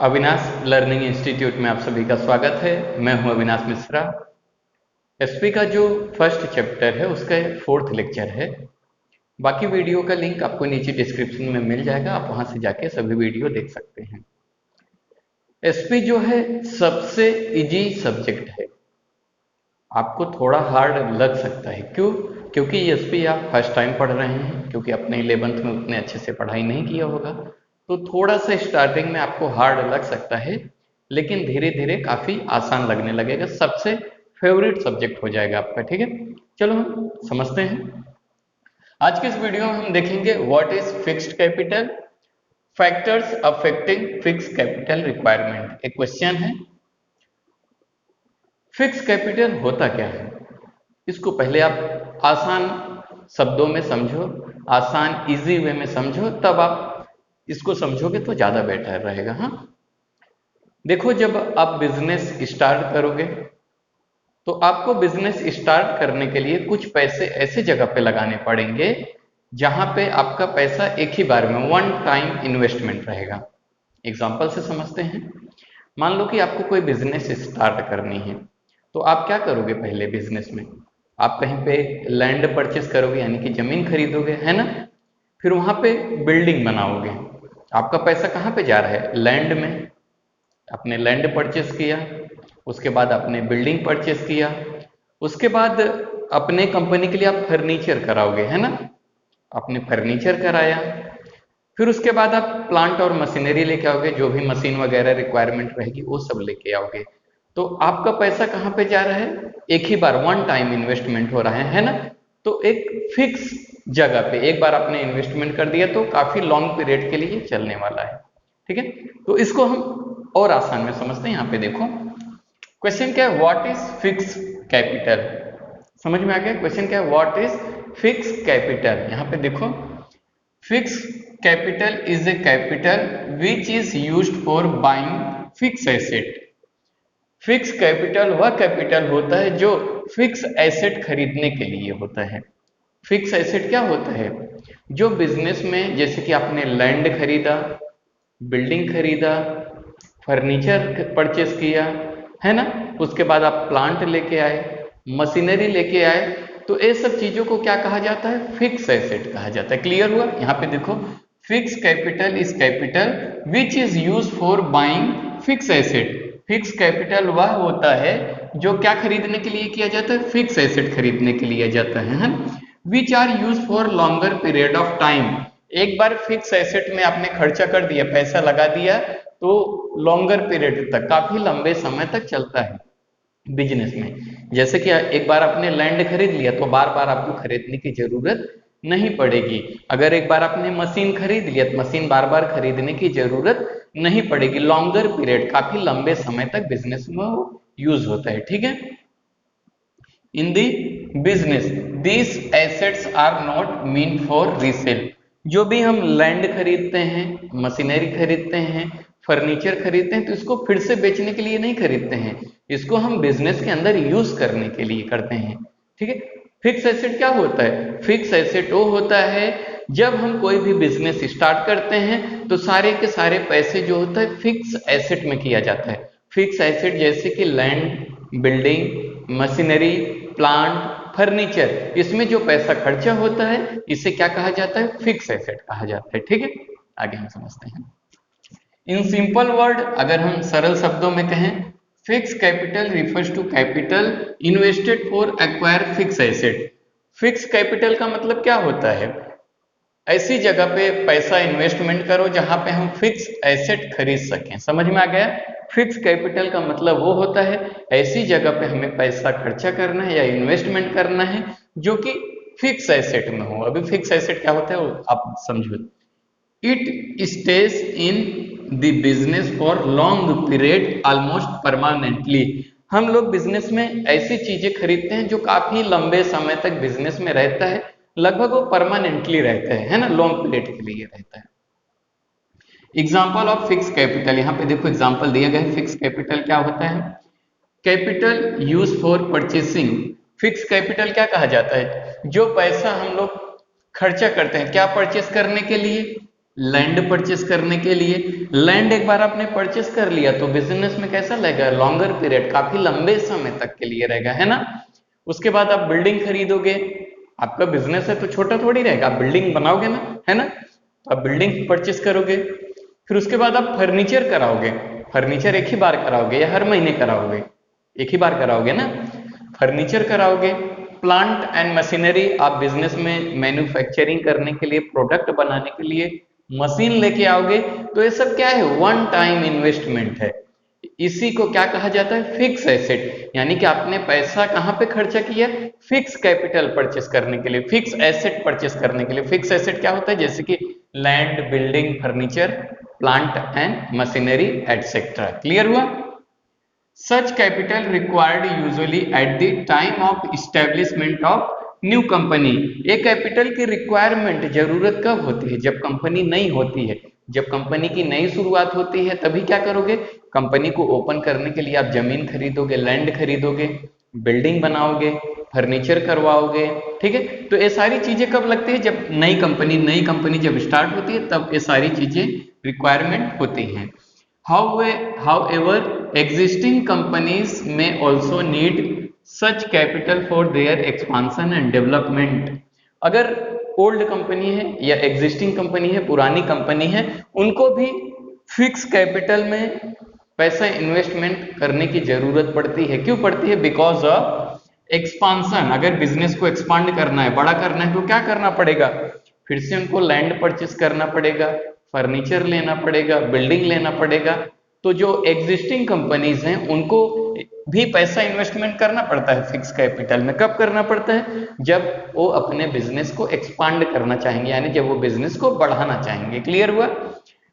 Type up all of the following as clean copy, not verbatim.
Avinash learning institute में आप सभी का स्वागत है। मैं हूं अविनाश मिश्रा। एसपी का जो फर्स्ट चैप्टर है उसका 4th लेक्चर है। बाकी वीडियो का लिंक आपको नीचे डिस्क्रिप्शन में मिल जाएगा, आप वहां से जाके सभी वीडियो देख सकते हैं। एसपी जो है सबसे इजी सब्जेक्ट है, आपको थोड़ा हार्ड लग सकता है। क्यों? क्योंकि एसपी आप फर्स्ट टाइम पढ़ रहे हैं, क्योंकि अपने 11th में उतने अच्छे से पढ़ाई नहीं किया होगा, तो थोड़ा सा स्टार्टिंग में आपको हार्ड लग सकता है, लेकिन धीरे धीरे काफी आसान लगने लगेगा, सबसे फेवरेट सब्जेक्ट हो जाएगा आपका। ठीक है, चलो हम समझते हैं। आज के इस वीडियो में हम देखेंगे what is fixed capital, factors affecting fixed capital requirement. एक क्वेश्चन है, फिक्स कैपिटल होता क्या है? इसको पहले आप आसान शब्दों में समझो, आसान इजी वे में समझो, तब आप इसको समझोगे तो ज्यादा बेटर रहेगा। हाँ, देखो, जब आप बिजनेस स्टार्ट करोगे तो आपको बिजनेस स्टार्ट करने के लिए कुछ पैसे ऐसे जगह पे लगाने पड़ेंगे जहां पे आपका पैसा एक ही बार में वन टाइम इन्वेस्टमेंट रहेगा। एग्जांपल से समझते हैं। मान लो कि आपको कोई बिजनेस स्टार्ट करनी है, तो आप क्या करोगे? पहले बिजनेस में आप कहीं पे लैंड परचेस करोगे, यानी कि जमीन खरीदोगे, है ना। फिर वहां पे बिल्डिंग बनाओगे। आपका पैसा कहाँ पे जा रहा है? लैंड में। आपने लैंड परचेस किया, उसके बाद आपने बिल्डिंग परचेस किया, उसके बाद अपने कंपनी के लिए आप फर्नीचर कराओगे, है ना। आपने फर्नीचर कराया, फिर उसके बाद आप प्लांट और मशीनरी लेके आओगे, जो भी मशीन वगैरह रिक्वायरमेंट रहेगी वो सब लेके आओगे। तो आपका पैसा कहाँ पे जा रहा है? एक ही बार वन टाइम इन्वेस्टमेंट हो रहा है ना। तो एक फिक्स जगह पे एक बार आपने इन्वेस्टमेंट कर दिया तो काफी लॉन्ग पीरियड के लिए चलने वाला है। ठीक है, तो इसको हम और आसान में समझते हैं। यहाँ पे देखो, क्वेश्चन क्या है? What is fix capital. समझ में आ गया? क्वेश्चन क्या है? What is fix capital. यहाँ पे देखो, fix capital is a capital which is used for buying fix asset. Fix capital वह कैपिटल होता है जो फिक्स एसेट खरीदने के लिए होता है। फिक्स एसेट क्या होता है? जो बिजनेस में, जैसे कि आपने लैंड खरीदा, बिल्डिंग खरीदा, फर्नीचर परचेस किया, है ना, उसके बाद आप प्लांट लेके आए, मशीनरी लेके आए, तो ये सब चीजों को क्या कहा जाता है? फिक्स एसेट कहा जाता है। क्लियर हुआ? यहाँ पे देखो, fix capital is capital which is use for buying fix asset. Fix capital वह होता है जो क्या खरीदने के लिए किया जाता है? फिक्स एसेट खरीदने के लिए जाता है। Which are use for longer period of time. एक बार फिक्स एसेट में आपने खर्चा कर दिया, पैसा लगा दिया, तो लॉन्गर पीरियड तक, काफी लंबे समय तक चलता है बिजनेस में। जैसे कि एक बार आपने लैंड खरीद लिया तो बार बार आपको खरीदने की जरूरत नहीं पड़ेगी। अगर एक बार आपने मशीन खरीद लिया तो मशीन बार बार खरीदने की जरूरत नहीं पड़ेगी। लॉन्गर पीरियड, काफी लंबे समय तक बिजनेस में यूज होता है। ठीक है, in the business this assets are not mean for resale. जो भी हम लैंड खरीदते हैं, मशीनरी खरीदते हैं, फर्नीचर खरीदते हैं, तो इसको फिर से बेचने के लिए नहीं खरीदते हैं, इसको हम बिजनेस के अंदर यूज करने के लिए करते हैं। ठीक है, फिक्स एसेट क्या होता है? फिक्स एसेट वो होता है जब हम कोई भी बिजनेस स्टार्ट करते हैं तो सारे के सारे पैसे जो होता है फिक्स एसेट में किया जाता है। फिक्स एसेट जैसे कि land, building, machinery, plant, furniture, इसमें जो पैसा खर्चा होता है इसे क्या कहा जाता है? फिक्स एसेट कहा जाता है। ठीक है, आगे हम समझते हैं। इन सिंपल वर्ड, अगर हम सरल शब्दों में कहें, fix capital refers to capital invested for acquire fix asset. Fix capital का मतलब क्या होता है? ऐसी जगह पे पैसा इन्वेस्टमेंट करो जहां पे हम फिक्स एसेट खरीद सकें। समझ में आ गया? फिक्स कैपिटल का मतलब वो होता है ऐसी जगह पे हमें पैसा खर्चा करना है या इन्वेस्टमेंट करना है जो कि फिक्स एसेट में हो। अभी फिक्स एसेट क्या होता है वो आप समझो। It stage in the business for long period almost permanently. हम लोग बिजनेस में ऐसी चीजें खरीदते हैं जो काफी लंबे समय तक बिजनेस में रहता है, लगभग वो परमानेंटली रहता है ना, लॉन्ग पीरियड के लिए रहता है। एग्जाम्पल ऑफ फिक्स कैपिटल, यहाँ पे देखो एग्जाम्पल दिया गया है। फिक्स कैपिटल क्या होता है? Capital use for purchasing. Fix capital क्या कहा जाता है? जो पैसा हम लोग खर्चा करते हैं क्या परचेस करने के लिए? लैंड परचेस करने के लिए। लैंड एक बार आपने परचेस कर लिया तो बिजनेस में कैसा लगेगा, लॉन्गर पीरियड, काफी लंबे समय तक के लिए रहेगा, है ना। उसके बाद आप बिल्डिंग खरीदोगे, आपका बिजनेस है तो छोटा थोड़ी रहेगा, आप बिल्डिंग बनाओगे ना, है ना। तो आप बिल्डिंग परचेस करोगे, फिर उसके बाद आप फर्नीचर कराओगे। फर्नीचर एक ही बार कराओगे या हर महीने कराओगे, एक ही बार कराओगे ना, फर्नीचर कराओगे। प्लांट एंड मशीनरी, आप बिजनेस में मैन्युफैक्चरिंग करने के लिए, प्रोडक्ट बनाने के लिए मशीन लेके आओगे। तो ये सब क्या है, वन टाइम इन्वेस्टमेंट है। इसी को क्या कहा जाता है, फिक्स एसेट। यानी कि आपने पैसा कहां पे खर्चा किया, फिक्स कैपिटल परचेस करने के लिए, फिक्स एसेट परचेस करने के लिए। फिक्स एसेट क्या होता है, जैसे कि land, building, furniture, plant and machinery etcetera. Clear हुआ। Such capital required usually at the time of establishment of new company. ये कैपिटल की रिक्वायरमेंट, जरूरत कब होती है, जब कंपनी नई होती है। जब कंपनी की नई शुरुआत होती है तभी क्या करोगे, कंपनी को ओपन करने के लिए आप जमीन खरीदोगे, लैंड खरीदोगे, बिल्डिंग बनाओगे, फर्नीचर करवाओगे, ठीक है। तो ये सारी चीजें कब लगती है, जब नई कंपनी जब स्टार्ट होती है तब ये सारी चीजें रिक्वायरमेंट होती हैं। However, existing companies may also need such capital for their expansion and development. अगर ओल्ड कंपनी है या एग्जिस्टिंग कंपनी है, पुरानी कंपनी है, उनको भी फिक्स कैपिटल में पैसा इन्वेस्टमेंट करने की जरूरत पड़ती है। क्यों पड़ती है, बिकॉज ऑफ एक्सपांसन। अगर बिजनेस को एक्सपांड करना है, बड़ा करना है, तो क्या करना पड़ेगा, फिर से उनको लैंड परचेस करना पड़ेगा, फर्नीचर लेना पड़ेगा, बिल्डिंग लेना पड़ेगा। तो जो एग्जिस्टिंग कंपनीज हैं उनको भी पैसा इन्वेस्टमेंट करना पड़ता है फिक्स कैपिटल में। कब करना पड़ता है, जब वो अपने बिजनेस को एक्सपांड करना चाहेंगे, यानी जब वो बिजनेस को बढ़ाना चाहेंगे। क्लियर हुआ।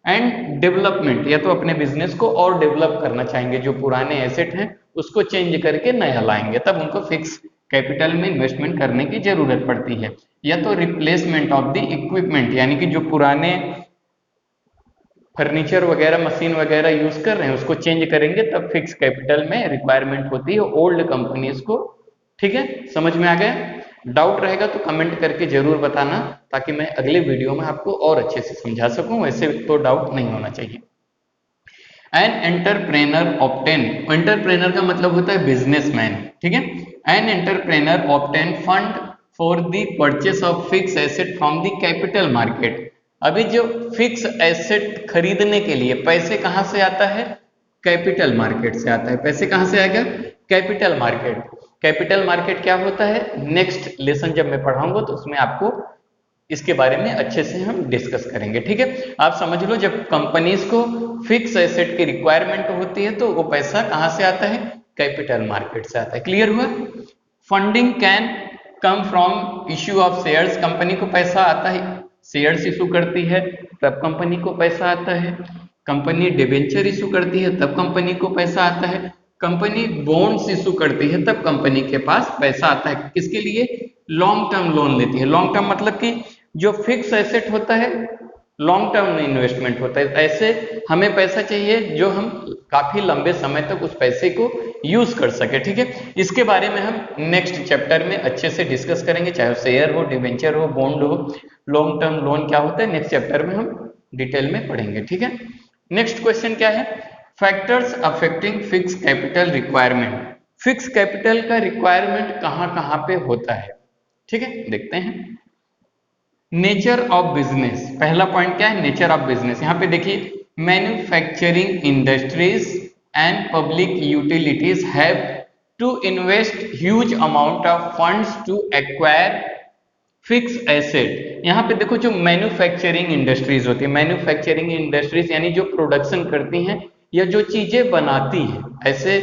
एंड डेवलपमेंट, या तो अपने बिजनेस को और डेवलप करना चाहेंगे, जो पुराने एसेट हैं उसको चेंज करके नया लाएंगे, तब उनको फिक्स कैपिटल में इन्वेस्टमेंट करने की जरूरत पड़ती है। या तो रिप्लेसमेंट ऑफ द इक्विपमेंट, यानी कि जो पुराने फर्नीचर वगैरह, मशीन वगैरह यूज कर रहे हैं उसको चेंज करेंगे, तब फिक्स कैपिटल में रिक्वायरमेंट होती है ओल्ड कंपनीज को। ठीक है, समझ में आ गया। डाउट रहेगा तो कमेंट करके जरूर बताना, ताकि मैं अगले वीडियो में आपको और अच्छे से समझा सकूं, वैसे तो डाउट नहीं होना चाहिए। एन एंटरप्रेनर ऑब्टेन, एंटरप्रेनर का मतलब होता है बिजनेसमैन, ठीक है। An entrepreneur obtain fund for the purchase of fix asset from the capital market. अभी जो फिक्स एसेट खरीदने के लिए पैसे कहां से आता है, कैपिटल मार्केट से आता है। पैसे कहां से आएगा, कैपिटल मार्केट। कैपिटल मार्केट क्या होता है, नेक्स्ट लेसन जब मैं पढ़ाऊंगा तो उसमें आपको इसके बारे में अच्छे से हम डिस्कस करेंगे, ठीक है। आप समझ लो, जब कंपनीज को फिक्स एसेट की रिक्वायरमेंट होती है तो वो पैसा कहां से आता है, कैपिटल मार्केट से आता है। क्लियर हुआ। Funding can come from issue of shares, company को पैसा आता है, शेयर्स इशू करती है तब कंपनी को पैसा आता है। कंपनी डिबेंचर इशू करती है तब कंपनी को पैसा आता है। कंपनी बॉन्ड्स इशू करती है तब कंपनी के पास पैसा आता है। किसके लिए, लॉन्ग टर्म लोन लेती है। लॉन्ग टर्म मतलब कि जो फिक्स एसेट होता है लॉन्ग टर्म में इन्वेस्टमेंट होता है। ऐसे हमें पैसा चाहिए जो हम काफी लंबे समय तक उस पैसे को यूज कर सके, ठीक है। इसके बारे में हम नेक्स्ट चैप्टर में अच्छे से डिस्कस करेंगे, चाहे शेयर हो, डिवेंचर हो, बॉन्ड हो, लॉन्ग टर्म लोन क्या होता है, नेक्स्ट चैप्टर में हम डिटेल में पढ़ेंगे, ठीक है। नेक्स्ट क्वेश्चन क्या है, factors affecting fix capital requirement. Fix capital का रिक्वायरमेंट कहां कहां पे होता है, ठीक है, देखते हैं। नेचर ऑफ बिजनेस, पहला पॉइंट क्या है, नेचर ऑफ बिजनेस। यहां पे देखिए, manufacturing industries and public utilities have to invest huge amount of funds to acquire fix asset. यहां पे देखो, जो मैन्युफैक्चरिंग इंडस्ट्रीज होती है, मैन्युफैक्चरिंग इंडस्ट्रीज यानी जो प्रोडक्शन करती हैं या जो चीजें बनाती हैं। ऐसे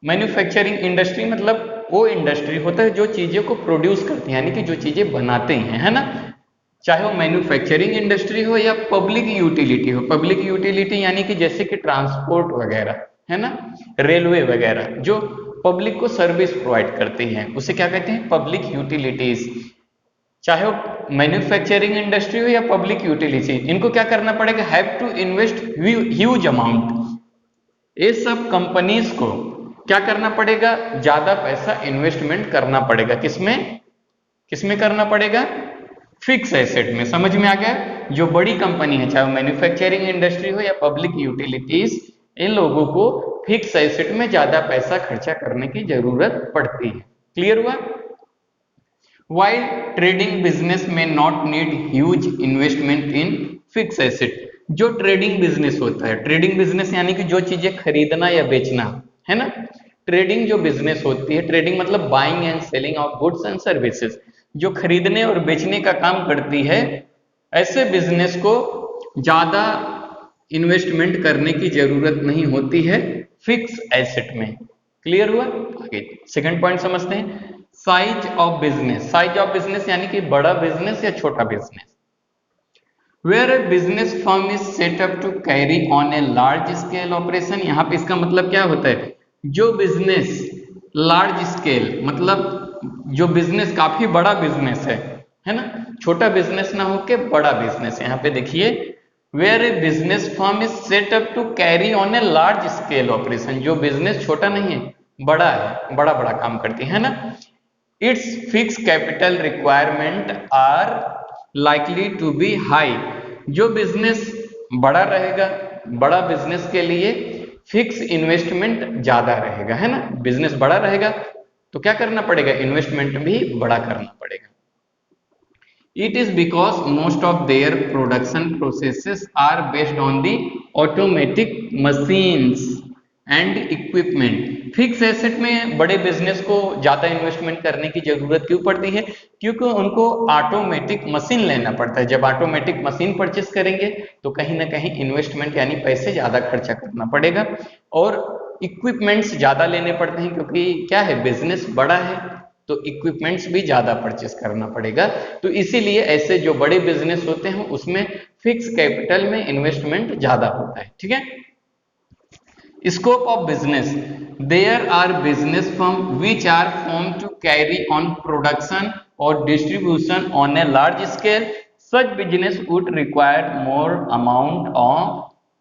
मैन्युफैक्चरिंग इंडस्ट्री मतलब वो इंडस्ट्री होता है जो चीजें को प्रोड्यूस करती है, यानी कि जो चीजें बनाते हैं, है ना। चाहे वो मैन्युफैक्चरिंग इंडस्ट्री हो या पब्लिक यूटिलिटी हो। पब्लिक यूटिलिटी यानी कि जैसे कि ट्रांसपोर्ट वगैरह, है ना, रेलवे वगैरह, जो पब्लिक को सर्विस प्रोवाइड करती हैं, उसे क्या कहते हैं, पब्लिक यूटिलिटीज। चाहे वो मैन्युफैक्चरिंग इंडस्ट्री हो या पब्लिक यूटिलिटी, इनको क्या करना पड़ेगा, have to invest huge amount. ये सब कंपनीज को क्या करना पड़ेगा, ज्यादा पैसा इन्वेस्टमेंट करना पड़ेगा। किसमें, किसमें करना पड़ेगा, फिक्स एसेट में। समझ में आ गया? जो बड़ी कंपनी है, चाहे मैन्युफैक्चरिंग इंडस्ट्री हो या पब्लिक यूटिलिटीज, इन लोगों को फिक्स एसेट में ज्यादा पैसा खर्चा करने की जरूरत पड़ती है। क्लियर हुआ? While trading business may not need huge investment in fixed asset, जो ट्रेडिंग बिजनेस होता है, ट्रेडिंग बिजनेस यानी कि जो चीजें खरीदना या बेचना है ना, ट्रेडिंग जो बिजनेस होती है, ट्रेडिंग मतलब buying and selling of goods and services, जो खरीदने और बेचने का काम करती है, ऐसे बिजनेस को ज्यादा इन्वेस्टमेंट करने की जरूरत नहीं होती है फिक्स एसेट में। क्लियर हुआ? आगे सेकंड पॉइंट समझते हैं, size of business. Size of business यानी कि बड़ा बिजनेस या छोटा business. Where a business firm is set up to carry on a large scale operation, यहां पे इसका मतलब क्या होता है, जो बिजनेस लार्ज स्केल मतलब जो बिजनेस काफी बड़ा बिजनेस है ना, छोटा बिजनेस ना होके बड़ा बिजनेस है। यहां पे देखिए, where a business firm is set up to carry on a large scale operation, जो बिजनेस छोटा नहीं है, बड़ा है, बड़ा बड़ा काम करती है ना, its fixed capital requirement are likely to be high, जो बिजनेस बड़ा रहेगा, बड़ा बिजनेस के लिए फिक्स इन्वेस्टमेंट ज्यादा रहेगा, है ना, बिजनेस बड़ा रहेगा तो क्या करना पड़ेगा, इन्वेस्टमेंट भी बड़ा करना पड़ेगा। It is because most of their production processes are based on the automatic machines and equipment. Fix asset में बड़े बिजनेस को ज्यादा इन्वेस्टमेंट करने की जरूरत क्यों पड़ती है, क्योंकि उनको ऑटोमेटिक मशीन लेना पड़ता है। जब ऑटोमेटिक मशीन परचेस करेंगे तो कहीं ना कहीं इन्वेस्टमेंट यानी पैसे ज्यादा खर्चा करना पड़ेगा, और इक्विपमेंट्स ज्यादा लेने पड़ते हैं, क्योंकि क्या है, बिजनेस बड़ा है तो इक्विपमेंट्स भी ज्यादा परचेस करना पड़ेगा। तो इसीलिए ऐसे जो बड़े बिजनेस होते हैं उसमें फिक्स कैपिटल में इन्वेस्टमेंट ज्यादा होता है। ठीक है। Scope of business, there are business firm which are formed to carry on production or distribution on a large scale. Such business would require more amount of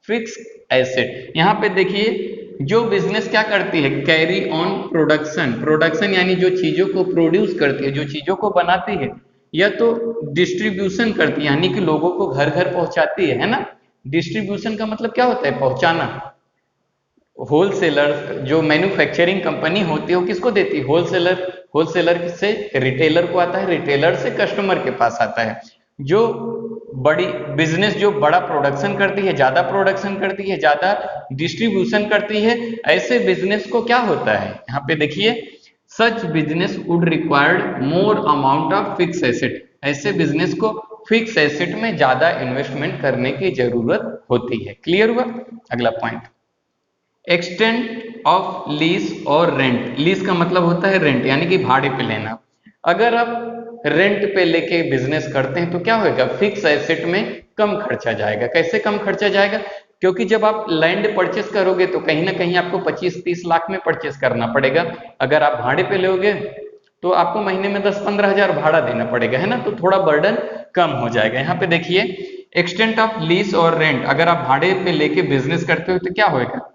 fixed asset. यहाँ पे देखिए, जो बिजनेस क्या करती है, कैरी ऑन प्रोडक्शन। प्रोडक्शन यानी जो चीजों को प्रोड्यूस करती है, जो चीजों को बनाती है, या तो डिस्ट्रीब्यूशन करती है यानी कि लोगों को घर घर पहुंचाती है ना। डिस्ट्रीब्यूशन का मतलब क्या होता है, पहुंचाना। होलसेलर जो मैन्युफैक्चरिंग कंपनी होती है वो किसको देती है, होलसेलर। होलसेलर से रिटेलर को आता है, रिटेलर से कस्टमर के पास आता है। जो बड़ी बिजनेस जो बड़ा प्रोडक्शन करती है, ज्यादा प्रोडक्शन करती है, ज्यादा डिस्ट्रीब्यूशन करती है, ऐसे बिजनेस को क्या होता है, यहाँ पे देखिए, such business would required more amount of fix asset. ऐसे बिजनेस को फिक्स एसेट में ज्यादा इन्वेस्टमेंट करने की जरूरत होती है। क्लियर हुआ? अगला पॉइंट, एक्सटेंट ऑफ लीज और रेंट। लीज का मतलब होता है रेंट यानी कि भाड़े पे लेना। अगर आप रेंट पे लेके बिजनेस करते हैं तो क्या होगा, फिक्स एसेट में कम खर्चा जाएगा। कैसे कम खर्चा जाएगा, क्योंकि जब आप लैंड परचेस करोगे तो कहीं ना कहीं आपको 25-30 लाख में परचेस करना पड़ेगा। अगर आप भाड़े पे लोगे तो आपको महीने में 10-15 हजार भाड़ा देना पड़ेगा, है ना, तो थोड़ा बर्डन कम हो जाएगा। यहाँ पे देखिए, एक्सटेंट ऑफ लीज और रेंट, अगर आप भाड़े पे लेके बिजनेस करते हो तो क्या होगा,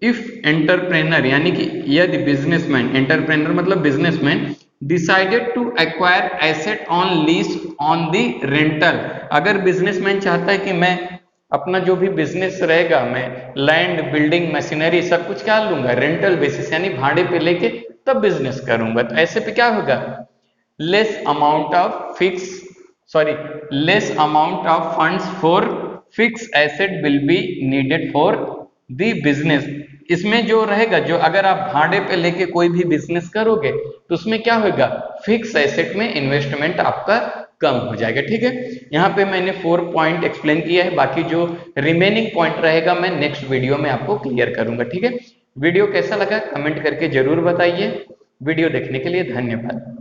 इफ एंटरप्रेनर यानी कि यदि बिजनेसमैन, एंटरप्रेनर मतलब businessman, decided to acquire asset on lease on the rental. अगर बिजनेसमैन चाहता है कि मैं अपना जो भी बिजनेस रहेगा, मैं लैंड, बिल्डिंग, मशीनरी सब कुछ क्या लूंगा, रेंटल बेसिस यानी भाड़े पे लेके तब बिजनेस करूंगा, तो ऐसे पे क्या होगा, less amount of funds for fix asset will be needed for the business. इसमें जो रहेगा, जो अगर आप भाड़े पे लेके कोई भी बिजनेस करोगे तो उसमें क्या होगा, फिक्स एसेट में इन्वेस्टमेंट आपका कम हो जाएगा। ठीक है, यहाँ पे मैंने 4 पॉइंट एक्सप्लेन किया है, बाकी जो रिमेनिंग पॉइंट रहेगा मैं नेक्स्ट वीडियो में आपको क्लियर करूंगा। ठीक है, वीडियो कैसा लगा कमेंट करके जरूर बताइए। वीडियो देखने के लिए धन्यवाद।